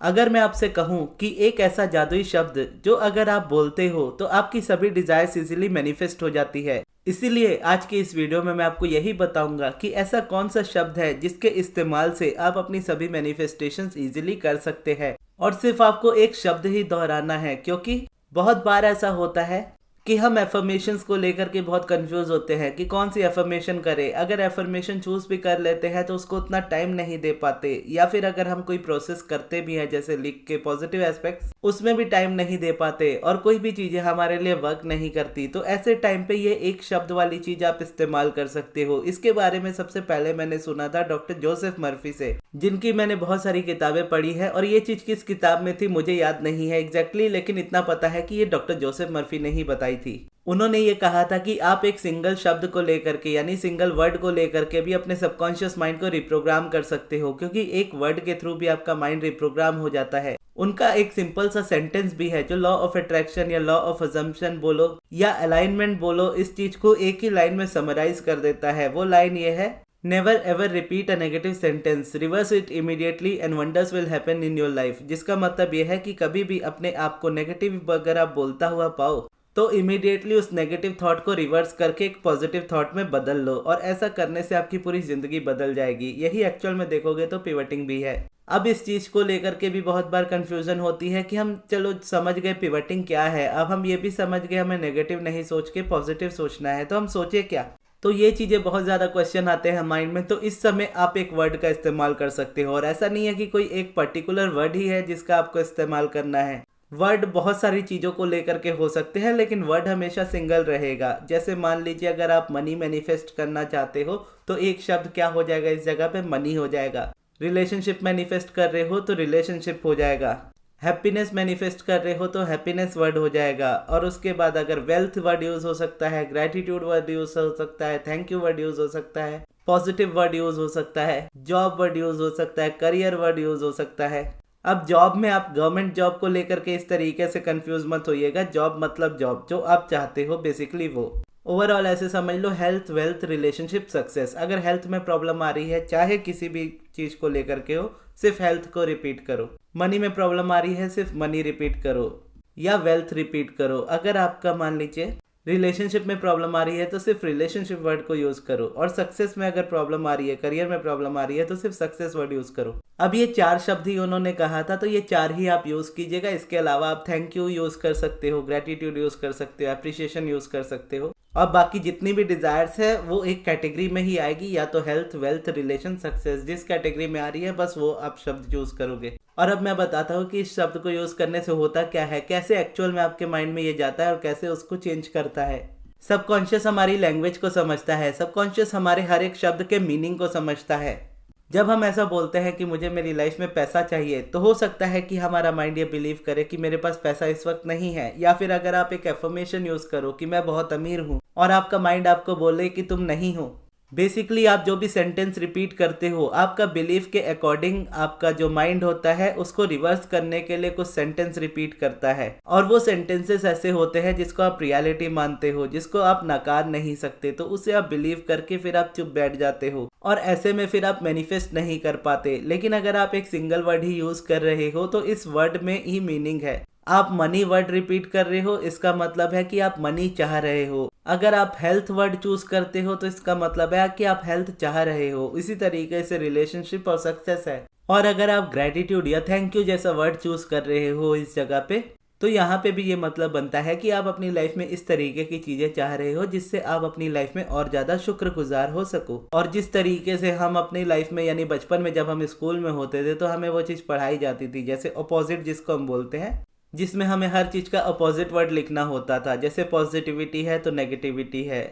अगर मैं आपसे कहूं कि एक ऐसा जादुई शब्द जो अगर आप बोलते हो तो आपकी सभी डिजायर्स इजीली मैनिफेस्ट हो जाती है, इसीलिए आज की इस वीडियो में मैं आपको यही बताऊंगा कि ऐसा कौन सा शब्द है जिसके इस्तेमाल से आप अपनी सभी मैनिफेस्टेशंस इजीली कर सकते हैं। और सिर्फ आपको एक शब्द ही दोहराना है, क्योंकि बहुत बार ऐसा होता है कि हम एफर्मेशंस को लेकर के बहुत कंफ्यूज होते हैं कि कौन सी एफर्मेशन करें। अगर एफर्मेशन चूज भी कर लेते हैं तो उसको उतना टाइम नहीं दे पाते, या फिर अगर हम कोई प्रोसेस करते भी हैं जैसे लिख के पॉजिटिव एस्पेक्ट्स, उसमें भी टाइम नहीं दे पाते और कोई भी चीजें हमारे लिए वर्क नहीं करती। तो ऐसे टाइम पे ये एक शब्द वाली चीज आप इस्तेमाल कर सकते हो। इसके बारे में सबसे पहले मैंने सुना था डॉक्टर जोसेफ मर्फी से, जिनकी मैंने बहुत सारी किताबें पढ़ी है। और ये चीज किस किताब में थी मुझे याद नहीं है एग्जैक्टली, लेकिन इतना पता है कि ये डॉक्टर जोसेफ मर्फी ने ही बताई थी। उन्होंने ये कहा था कि आप एक सिंगल शब्द को लेकर के यानी सिंगल वर्ड को लेकर के भी अपने सबकॉन्शियस माइंड को रिप्रोग्राम कर सकते हो, क्योंकि एक वर्ड के थ्रू भी आपका माइंड रिप्रोग्राम हो जाता है। उनका एक सिंपल सा सेंटेंस भी है जो लॉ ऑफ अट्रैक्शन या लॉ ऑफ अजम्पशन बोलो या अलाइनमेंट बोलो, इस चीज को एक ही लाइन में समराइज कर देता है। वो लाइन ये है, never ever repeat a negative sentence, reverse it immediately and wonders will happen in your life. जिसका मतलब ये है कि कभी भी अपने आप को नेगेटिव अगर आप बोलता हुआ पाओ तो इमीडिएटली उस नेगेटिव थॉट को रिवर्स करके एक पॉजिटिव थॉट में बदल लो, और ऐसा करने से आपकी पूरी जिंदगी बदल जाएगी। यही एक्चुअल में देखोगे तो पिवटिंग भी है। अब इस चीज को लेकर के भी बहुत बार कंफ्यूजन होती है कि हम चलो समझ गए पिवटिंग क्या है, अब हम ये भी समझ गए हमें नेगेटिव नहीं सोच के पॉजिटिव सोचना है, तो हम सोचे क्या। तो ये चीजें बहुत ज्यादा क्वेश्चन आते हैं माइंड में। तो इस समय आप एक वर्ड का इस्तेमाल कर सकते हो, और ऐसा नहीं है कि कोई एक पर्टिकुलर वर्ड ही है जिसका आपको इस्तेमाल करना है। वर्ड बहुत सारी चीजों को लेकर के हो सकते हैं, लेकिन वर्ड हमेशा सिंगल रहेगा। जैसे मान लीजिए अगर आप मनी मैनिफेस्ट करना चाहते हो तो एक शब्द क्या हो जाएगा, इस जगह पे मनी हो जाएगा। रिलेशनशिप मैनिफेस्ट कर रहे हो तो रिलेशनशिप हो जाएगा। हैप्पीनेस मैनिफेस्ट कर रहे हो तो हैप्पीनेस वर्ड हो जाएगा। और उसके बाद अगर वेल्थ वर्ड यूज हो सकता है, ग्रेटिट्यूड वर्ड यूज हो सकता है, थैंक यू वर्ड यूज हो सकता है, पॉजिटिव वर्ड यूज हो सकता है, जॉब वर्ड यूज हो सकता है, करियर वर्ड यूज हो सकता है। अब जॉब में आप गवर्नमेंट जॉब को लेकर के इस तरीके से कंफ्यूज मत होइएगा। जॉब मतलब जॉब जो आप चाहते हो बेसिकली वो। ओवरऑल ऐसे समझ लो, हेल्थ, वेल्थ, रिलेशनशिप, सक्सेस। अगर हेल्थ में प्रॉब्लम आ रही है, चाहे किसी भी चीज को लेकर के हो, सिर्फ हेल्थ को रिपीट करो। मनी में प्रॉब्लम आ रही है, सिर्फ मनी रिपीट करो या वेल्थ रिपीट करो। अगर आपका मान लीजिए रिलेशनशिप में प्रॉब्लम आ रही है तो सिर्फ रिलेशनशिप वर्ड को यूज करो, और सक्सेस में अगर प्रॉब्लम आ रही है, करियर में प्रॉब्लम आ रही है तो सिर्फ सक्सेस वर्ड यूज करो। अब ये 4 शब्द ही उन्होंने कहा था, तो ये 4 ही आप यूज कीजिएगा। इसके अलावा आप थैंक यू यूज कर सकते हो, ग्रेटिट्यूड यूज कर सकते हो, अप्रिशिएशन यूज कर सकते हो, और बाकी जितनी भी डिजायर्स है वो एक कैटेगरी में ही आएगी, या तो हेल्थ, वेल्थ, रिलेशन, सक्सेस। जिस कैटेगरी में आ रही है बस वो आप शब्द यूज करोगे। और अब मैं बताता हूँ कि इस शब्द को यूज करने से होता क्या है, कैसे एक्चुअल में आपके माइंड में ये जाता है और कैसे उसको चेंज करता है। सबकॉन्शियस हमारी लैंग्वेज को समझता है, सबकॉन्शियस हमारे हर एक शब्द के मीनिंग को समझता है। जब हम ऐसा बोलते हैं कि मुझे मेरी लाइफ में पैसा चाहिए, तो हो सकता है कि हमारा माइंड ये बिलीव करे कि मेरे पास पैसा इस वक्त नहीं है। या फिर अगर आप एक एफर्मेशन यूज करो कि मैं बहुत अमीर हूँ, और आपका माइंड आपको बोले कि तुम नहीं हो। बेसिकली आप जो भी सेंटेंस रिपीट करते हो, आपका बिलीफ के अकॉर्डिंग आपका जो माइंड होता है उसको रिवर्स करने के लिए कुछ सेंटेंस रिपीट करता है। और वो सेंटेंसेस ऐसे होते हैं जिसको आप रियलिटी मानते हो, जिसको आप नकार नहीं सकते, तो उसे आप बिलीव करके फिर आप चुप बैठ जाते हो, और ऐसे में फिर आप मैनिफेस्ट नहीं कर पाते। लेकिन अगर आप एक सिंगल वर्ड ही यूज कर रहे हो तो इस वर्ड में ही मीनिंग है। आप मनी वर्ड रिपीट कर रहे हो, इसका मतलब है कि आप मनी चाह रहे हो। अगर आप हेल्थ वर्ड चूज करते हो तो इसका मतलब है कि आप हेल्थ चाह रहे हो। इसी तरीके से रिलेशनशिप और सक्सेस है। और अगर आप ग्रेटिट्यूड या थैंक यू जैसा वर्ड चूज कर रहे हो इस जगह पे, तो यहाँ पे भी ये मतलब बनता है कि आप अपनी लाइफ में इस तरीके की चीजें चाह रहे हो जिससे आप अपनी लाइफ में और ज्यादा शुक्रगुजार हो सको। और जिस तरीके से हम अपनी लाइफ में यानी बचपन में जब हम स्कूल में होते थे तो हमें वो चीज पढ़ाई जाती थी, जैसे अपोजिट जिसको हम बोलते हैं, जिसमें हमें हर चीज का अपोजिट वर्ड लिखना होता था। जैसे पॉजिटिविटी है तो नेगेटिविटी है,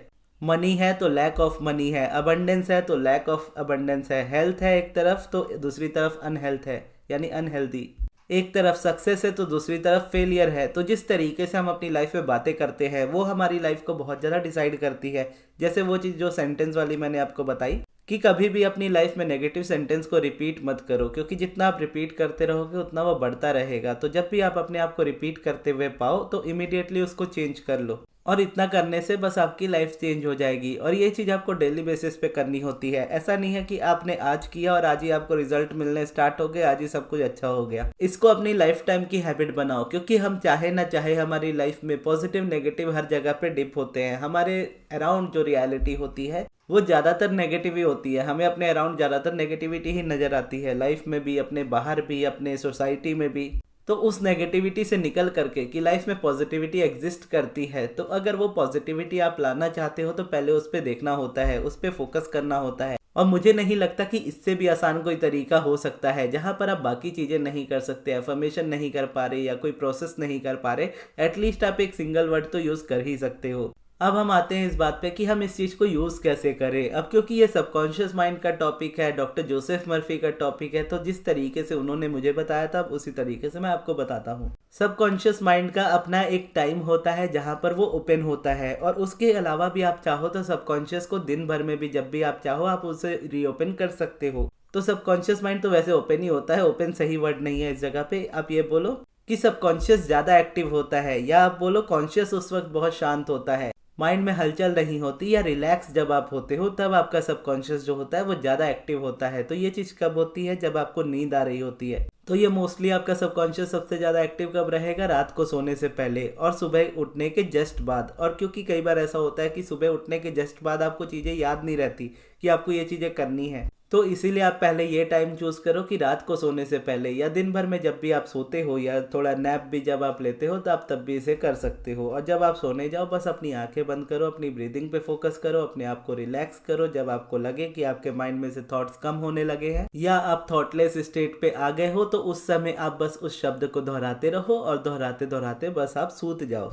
मनी है तो लैक ऑफ मनी है, अबंडेंस है तो लैक ऑफ अबंडेंस है, हेल्थ है एक तरफ तो दूसरी तरफ अनहेल्थ है यानी अनहेल्दी, एक तरफ सक्सेस है तो दूसरी तरफ फेलियर है। तो जिस तरीके से हम अपनी लाइफ में बातें करते हैं वो हमारी लाइफ को बहुत ज़्यादा डिसाइड करती है। जैसे वो चीज़ जो सेंटेंस वाली मैंने आपको बताई कि कभी भी अपनी लाइफ में नेगेटिव सेंटेंस को रिपीट मत करो, क्योंकि जितना आप रिपीट करते रहोगे उतना वो बढ़ता रहेगा। तो जब भी आप अपने आप को रिपीट करते हुए पाओ तो इमीडिएटली उसको चेंज कर लो। और इतना करने से बस आपकी लाइफ चेंज हो जाएगी। और ये चीज़ आपको डेली बेसिस पे करनी होती है। ऐसा नहीं है कि आपने आज किया और आज ही आपको रिजल्ट मिलने स्टार्ट हो गए, आज ही सब कुछ अच्छा हो गया। इसको अपनी लाइफ टाइम की हैबिट बनाओ, क्योंकि हम चाहे ना चाहे हमारी लाइफ में पॉजिटिव नेगेटिव हर जगह पे डिप होते हैं। हमारे अराउंड जो रियलिटी होती है वो ज़्यादातर नेगेटिव ही होती है। हमें अपने अराउंड ज़्यादातर नेगेटिविटी ही नज़र आती है, लाइफ में भी, अपने बाहर भी, अपने सोसाइटी में भी। तो उस नेगेटिविटी से निकल करके कि लाइफ में पॉजिटिविटी एग्जिस्ट करती है, तो अगर वो पॉजिटिविटी आप लाना चाहते हो तो पहले उस पर देखना होता है, उस पर फोकस करना होता है। और मुझे नहीं लगता कि इससे भी आसान कोई तरीका हो सकता है जहां पर आप बाकी चीज़ें नहीं कर सकते, अफर्मेशन नहीं कर पा रहे या कोई प्रोसेस नहीं कर पा रहे, एटलीस्ट आप एक सिंगल वर्ड तो यूज़ कर ही सकते हो। अब हम आते हैं इस बात पे कि हम इस चीज़ को यूज़ कैसे करें। अब क्योंकि ये सबकॉन्शियस माइंड का टॉपिक है, डॉक्टर जोसेफ मर्फी का टॉपिक है, तो जिस तरीके से उन्होंने मुझे बताया था उसी तरीके से मैं आपको बताता हूँ। सबकॉन्शियस माइंड का अपना एक टाइम होता है जहाँ पर वो ओपन होता है, और उसके अलावा भी आप चाहो तो सबकॉन्शियस को दिन भर में भी जब भी आप चाहो आप उसे रीओपन कर सकते हो। तो सबकॉन्शियस माइंड तो वैसे ओपन ही होता है, ओपन सही वर्ड नहीं है इस जगह पे। आप ये बोलो कि सबकॉन्शियस ज़्यादा एक्टिव होता है, या आप बोलो कॉन्शियस उस वक्त बहुत शांत होता है, माइंड में हलचल नहीं होती, या रिलैक्स जब आप होते हो तब आपका सबकॉन्शियस जो होता है वो ज़्यादा एक्टिव होता है। तो ये चीज़ कब होती है? जब आपको नींद आ रही होती है। तो ये मोस्टली आपका सबकॉन्शियस सबसे ज़्यादा एक्टिव कब रहेगा? रात को सोने से पहले और सुबह उठने के जस्ट बाद। और क्योंकि कई बार ऐसा होता है कि सुबह उठने के जस्ट बाद आपको चीज़ें याद नहीं रहती कि आपको ये चीज़ें करनी है, तो इसीलिए आप पहले ये टाइम चूज़ करो कि रात को सोने से पहले या दिन भर में जब भी आप सोते हो, या थोड़ा नैप भी जब आप लेते हो तो आप तब भी इसे कर सकते हो। और जब आप सोने जाओ बस अपनी आंखें बंद करो, अपनी ब्रीदिंग पे फोकस करो, अपने आप को रिलैक्स करो। जब आपको लगे कि आपके माइंड में से थॉट्स कम होने लगे हैं या आप थॉटलेस स्टेट पे आ गए हो, तो उस समय आप बस उस शब्द को दोहराते रहो और दोहराते दोहराते बस आप सूत जाओ,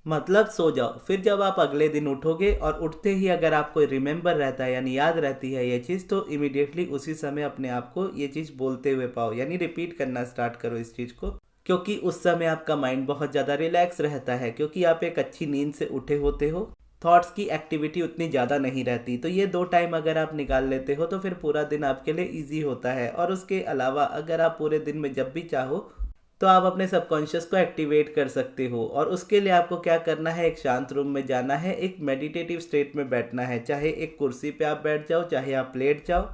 मतलब सो जाओ। फिर जब आप अगले दिन उठोगे और उठते ही अगर आपको रिमेंबर रहता है यानी याद रहती है ये चीज़, तो इमीडिएटली उसी समय अपने आप को ये चीज़ बोलते हुए पाओ, यानी रिपीट करना स्टार्ट करो इस चीज़ को। क्योंकि उस समय आपका माइंड बहुत ज़्यादा रिलैक्स रहता है, क्योंकि आप एक अच्छी नींद से उठे होते हो, थॉट्स की एक्टिविटी उतनी ज़्यादा नहीं रहती। तो ये 2 टाइम अगर आप निकाल लेते हो तो फिर पूरा दिन आपके लिए ईजी होता है। और उसके अलावा अगर आप पूरे दिन में जब भी चाहो तो आप अपने सबकॉन्शियस को एक्टिवेट कर सकते हो। और उसके लिए आपको क्या करना है? एक शांत रूम में जाना है, एक मेडिटेटिव स्टेट में बैठना है, चाहे एक कुर्सी पे आप बैठ जाओ, चाहे आप लेट जाओ,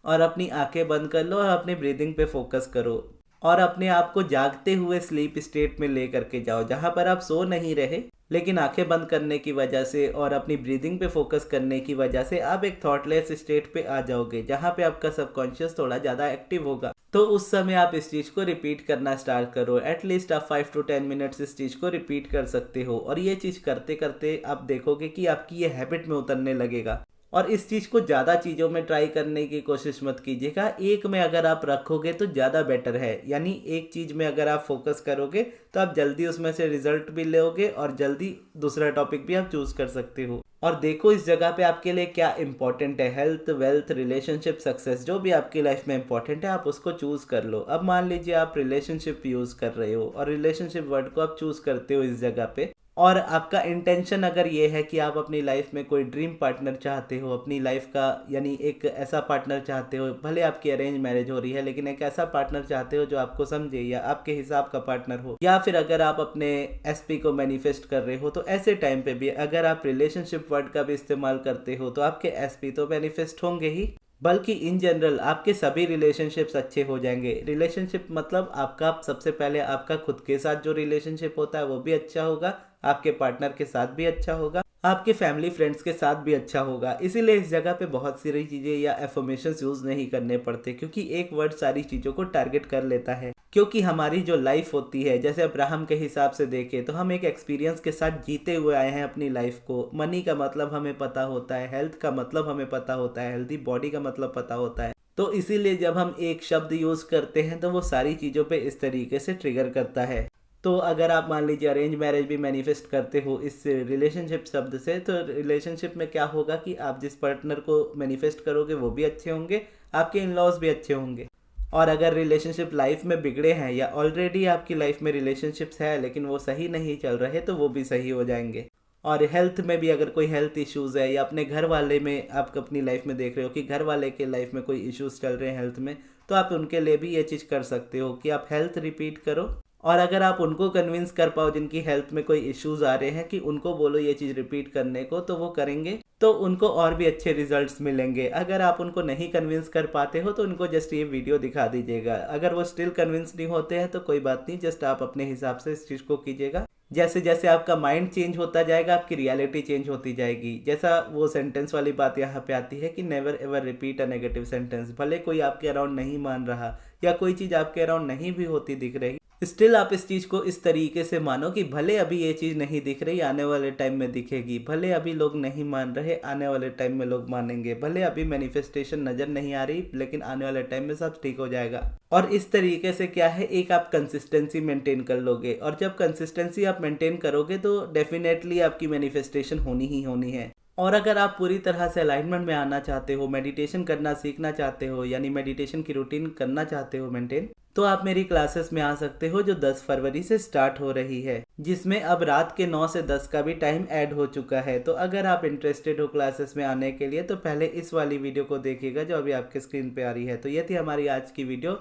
और अपनी आंखें बंद कर लो और अपनी ब्रीदिंग पे फोकस करो। और अपने आप को जागते हुए स्लीप स्टेट में ले करके जाओ, जहाँ पर आप सो नहीं रहे, लेकिन आंखें बंद करने की वजह से और अपनी ब्रीदिंग पे फोकस करने की वजह से आप एक थॉटलेस स्टेट पे आ जाओगे, जहाँ पे आपका सबकॉन्शियस थोड़ा ज़्यादा एक्टिव होगा। तो उस समय आप इस चीज़ को रिपीट करना स्टार्ट करो। एटलीस्ट आप 5 to 10 मिनट्स इस चीज़ को रिपीट कर सकते हो। और ये चीज़ करते करते आप देखोगे कि आपकी ये हैबिट में उतरने लगेगा। और इस चीज़ को ज़्यादा चीज़ों में ट्राई करने की कोशिश मत कीजिएगा, एक में अगर आप रखोगे तो ज़्यादा बेटर है। यानी एक चीज़ में अगर आप फोकस करोगे तो आप जल्दी उसमें से रिजल्ट भी लोगे और जल्दी दूसरा टॉपिक भी आप चूज़ कर सकते हो। और देखो इस जगह पे आपके लिए क्या इंपॉर्टेंट है, हेल्थ, वेल्थ, रिलेशनशिप, सक्सेस, जो भी आपकी लाइफ में इंपॉर्टेंट है आप उसको चूज़ कर लो। अब मान लीजिए आप रिलेशनशिप यूज़ कर रहे हो और रिलेशनशिप वर्ड को आप चूज़ करते हो इस जगह पे, और आपका इंटेंशन अगर ये है कि आप अपनी लाइफ में कोई ड्रीम पार्टनर चाहते हो, अपनी लाइफ का यानी एक ऐसा पार्टनर चाहते हो, भले आपकी अरेंज मैरिज हो रही है लेकिन एक ऐसा पार्टनर चाहते हो जो आपको समझे या आपके हिसाब का पार्टनर हो, या फिर अगर आप अपने एसपी को मैनिफेस्ट कर रहे हो, तो ऐसे टाइम पे भी अगर आप रिलेशनशिप वर्ड का भी इस्तेमाल करते हो तो आपके एसपी तो मैनिफेस्ट होंगे ही, बल्कि इन जनरल आपके सभी रिलेशनशिप्स अच्छे हो जाएंगे। रिलेशनशिप मतलब आपका सबसे पहले आपका खुद के साथ जो रिलेशनशिप होता है वो भी अच्छा होगा, आपके पार्टनर के साथ भी अच्छा होगा, आपके फैमिली फ्रेंड्स के साथ भी अच्छा होगा। इसीलिए इस जगह पे बहुत सारी चीज़ें या एफर्मेशंस यूज़ नहीं करने पड़ते, क्योंकि एक वर्ड सारी चीज़ों को टारगेट कर लेता है। क्योंकि हमारी जो लाइफ होती है, जैसे अब्राहम के हिसाब से देखें तो हम एक एक्सपीरियंस के साथ जीते हुए आए हैं अपनी लाइफ को। मनी का मतलब हमें पता होता है, हेल्थ का मतलब हमें पता होता है, हेल्दी बॉडी का मतलब पता होता है। तो इसीलिए जब हम एक शब्द यूज़ करते हैं तो वो सारी चीज़ों पे इस तरीके से ट्रिगर करता है। तो अगर आप मान लीजिए अरेंज मैरिज भी मैनिफेस्ट करते हो इस रिलेशनशिप शब्द से, तो रिलेशनशिप में क्या होगा कि आप जिस पार्टनर को मैनिफेस्ट करोगे वो भी अच्छे होंगे, आपके इन लॉज भी अच्छे होंगे। और अगर रिलेशनशिप लाइफ में बिगड़े हैं या ऑलरेडी आपकी लाइफ में रिलेशनशिप्स है लेकिन वो सही नहीं चल रहे, तो वो भी सही हो जाएंगे। और हेल्थ में भी अगर कोई हेल्थ इश्यूज़ है, या अपने घर वाले में आप अपनी लाइफ में देख रहे हो कि घर वाले के लाइफ में कोई इश्यूज़ चल रहे हैं हेल्थ में, तो आप उनके लिए भी ये चीज़ कर सकते हो कि आप हेल्थ रिपीट करो और अगर आप उनको कन्विंस कर पाओ जिनकी हेल्थ में कोई इश्यूज आ रहे हैं कि उनको बोलो ये चीज़ रिपीट करने को, तो वो करेंगे, तो उनको और भी अच्छे रिजल्ट्स मिलेंगे। अगर आप उनको नहीं कन्विंस कर पाते हो तो उनको जस्ट ये वीडियो दिखा दीजिएगा। अगर वो स्टिल कन्विंस नहीं होते हैं तो कोई बात नहीं, जस्ट आप अपने हिसाब से इस चीज़ को कीजिएगा। जैसे जैसे आपका माइंड चेंज होता जाएगा आपकी रियलिटी चेंज होती जाएगी। जैसा वो सेंटेंस वाली बात यहाँ पे आती है कि never ever repeat a negative sentence. भले कोई आपके अराउंड नहीं मान रहा या कोई चीज़ आपके अराउंड नहीं भी होती दिख रही, स्टिल आप इस चीज़ को इस तरीके से मानो कि भले अभी ये चीज़ नहीं दिख रही, आने वाले टाइम में दिखेगी। भले अभी लोग नहीं मान रहे, आने वाले टाइम में लोग मानेंगे। भले अभी मैनिफेस्टेशन नज़र नहीं आ रही, लेकिन आने वाले टाइम में सब ठीक हो जाएगा। और इस तरीके से क्या है, एक आप कंसिस्टेंसी मेंटेन कर लोगे, और जब कंसिस्टेंसी आप मेंटेन करोगे तो डेफिनेटली आपकी मैनिफेस्टेशन होनी ही होनी है। और अगर आप पूरी तरह से अलाइनमेंट में आना चाहते हो, मेडिटेशन करना सीखना चाहते हो, यानी मेडिटेशन की रूटीन करना चाहते हो मेंटेन, तो आप मेरी क्लासेस में आ सकते हो जो 10 फरवरी से स्टार्ट हो रही है, जिसमें अब रात के 9 से 10 का भी टाइम ऐड हो चुका है। तो अगर आप इंटरेस्टेड हो क्लासेस में आने के लिए तो पहले इस वाली वीडियो को देखिएगा जो अभी आपके स्क्रीन पे आ रही है। तो ये थी हमारी आज की वीडियो।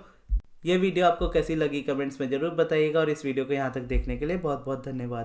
ये वीडियो आपको कैसी लगी कमेंट्स में ज़रूर बताइएगा, और इस वीडियो को यहाँ तक देखने के लिए बहुत बहुत धन्यवाद।